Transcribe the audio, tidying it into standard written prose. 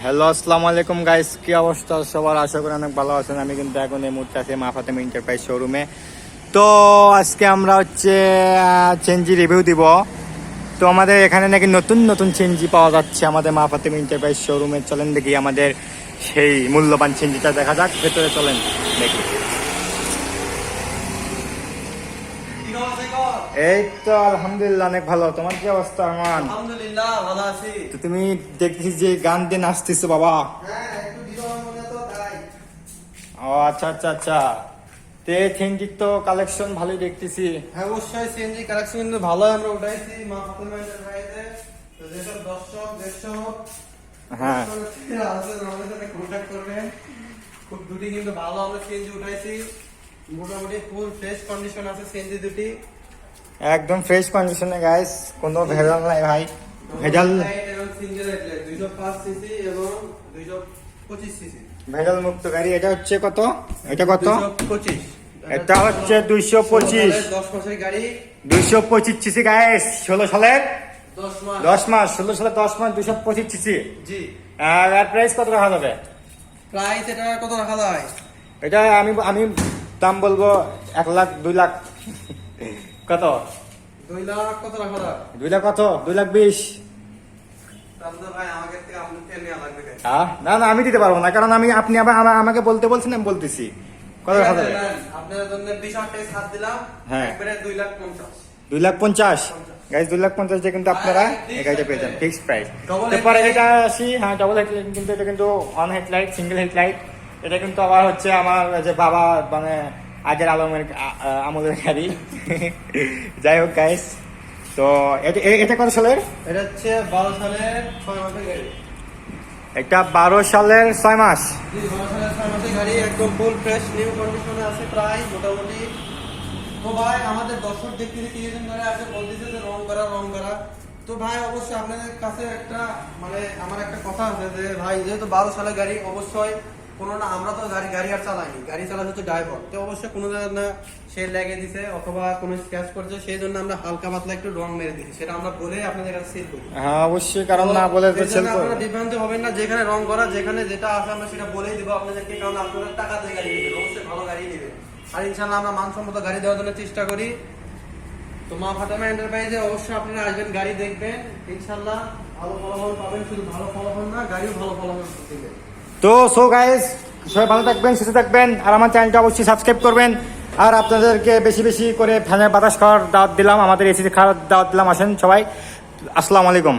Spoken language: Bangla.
হ্যালো, আসসালামু আলাইকুম গাইস, কি অবস্থা সবার? আশা করি অনেক ভালো আছেন। আমি কিন্তু এখন এই মুহূর্তে আছি মা ফাতেমা এন্টারপ্রাইজ শোরুমে। তো আজকে আমরা হচ্ছে চেঞ্জি রিভিউ দিব। তো আমাদের এখানে নাকি নতুন নতুন চেঞ্জি পাওয়া যাচ্ছে আমাদের মা ফাতেমা এন্টারপ্রাইজ শোরুমে। চলেন দেখি আমাদের সেই মূল্যবান চেঞ্জিটা দেখা যাক। ভেতরে চলেন দেখি। এই তো আলহামদুলিল্লাহ অনেক ভালো। তোমার কি অবস্থা? আমার আলহামদুলিল্লাহ ভালো আছি। তো তুমি দেখছি যে গান দিয়ে নাচতেছো বাবা। হ্যাঁ, একটু বিরল মনে তো তাই। ও আচ্ছা আচ্ছা আচ্ছা। তে চেঞ্জির তো কালেকশন ভালোই দেখতেছি। হ্যাঁ, অবশ্যই সিএনজি কালেকশন কিন্তু ভালো আমরা উঠাইছি মা ফাতেমা এন্টারপ্রাইজে। তো যেসব দর্শক হ্যাঁ আছে আমাদের সাথে কন্ট্যাক্ট করবেন। খুব দুটি কিন্তু ভালো আমরা সিএনজি উঠাইছি, মোটামুটি ফুল ফ্রেশ কন্ডিশন আছে সিএনজি দুটি। একদম ফ্রেশ কন্ডিশনে গাইস, কোনো ভেজাল নাই ভাই। ভেজাল এবং সিঙ্গেল হেডলাইট 205 সিসি এবং 225 সিসি। ভেজাল মুক্ত গাড়ি। এটা হচ্ছে কত? এটা কত? 225। এটা হচ্ছে 225। 10 মাসের গাড়ি। 225 সিসি গাইস, 16 সালের 10 মাস। 10 মাস, 16 সালের 10 মাস, 225 সিসি। জি। আর এর প্রাইস কত রাখা যাবে? প্রাইস এটা কত রাখা যায়? এটা আমি দাম বলবো 1 লাখ 2 লাখ। কত? 2 লাখ কত রাখা যায়? 2 লাখ কত? 2 লাখ 20। তাহলে ভাই আমাকে থেকে আপনি তেল নেওয়া লাগবে কেন? না না, আমি দিতে পারবো না, কারণ আপনি আবার আমাকে বলতে বলছেন, আমি বলতেছি কত রাখা যাবে। আপনার জন্য 20 টাকা ছাড় দিলাম। হ্যাঁ। একবারে 2 লাখ 50। 2 লাখ 50 গাইস, 2 লাখ 50 দিয়ে কিন্তু আপনারা এই গাড়িটা পেয়ে যান ফিক্সড প্রাইস। Double তারপরে headlight। এটা আসি, হ্যাঁ ডাবল হেডলাইট, কিন্তু এটা কিন্তু অন হেডলাইট, সিঙ্গেল হেডলাইট। এটা কিন্তু আবার হচ্ছে আমার যে বাবা মানে আগের আমলের গাড়ি। যাই হোক গাইস, তো এটা কত সালের? এটা হচ্ছে 12 সালের 6 মাসের গাড়ি। এটা 12 সালের 6 মাস। জি, 12 সালের 6 মাসের গাড়ি, একদম ফুল ফ্রেশ নিউ কন্ডিশনে আছে প্রায় মোটামুটি। তো ভাই আমাদের দর্শক দেখতে কিছুদিন ধরে আছে বলতেছে যে রং করা। তো ভাই অবশ্যই আপনাদের কাছে একটা মানে আমার একটা কথা আছে যে ভাই যেহেতু 12 সালের গাড়ি, অবশ্যই কোনো না, আমরা তো গাড়ি আর চালাইনি, গাড়ি চালাতে হচ্ছে ড্রাইভার। তো অবশ্যই কোনো না সে লেগে দিছে অথবা কোনো স্ক্র্যাচ করছে, সেই জন্য আমরা হালকা পাতলা একটু রং মেরে দিচ্ছি, সেটা আমরা বলে আপনাদের কাছে সেল করি। হ্যাঁ অবশ্যই, কারণ না বলে তো সেল করব। আপনারা বিভ্রান্ত হবেন না, যেখানে রং করা যেখানে যেটা আছে আমরা সেটা বলেই দেবো আপনাদেরকে, কারণ আপনারা টাকা দিয়ে গাড়ি নেবেন, অবশ্যই ভালো গাড়ি নেবেন। আর ইনশাআল্লাহ আমরা মানসম্মত গাড়ি দেওয়ার জন্য চেষ্টা করি। তো মা ফাতেমা এন্টারপ্রাইজে অবশ্যই আপনারা আসবেন, গাড়ি দেখবেন, ইনশাআল্লাহ ভালো ফলাফল পাবেন। শুধু ভালো ফলাফল না, গাড়িও ভালো ফলাফল দিবেন। তো সো গাইস, সবাই ভালো থাকবেন, সুস্থ থাকবেন, আর আমার চ্যানেলটা অবশ্যই সাবস্ক্রাইব করবেন। আর আপনাদেরকে বেশি বেশি করে ফ্যানের বাতাস খাওয়ার দাওয়াত দিলাম, আমাদের এসি খাওয়ার দাওয়াত দিলাম। আসেন সবাই। আসসালামু আলাইকুম।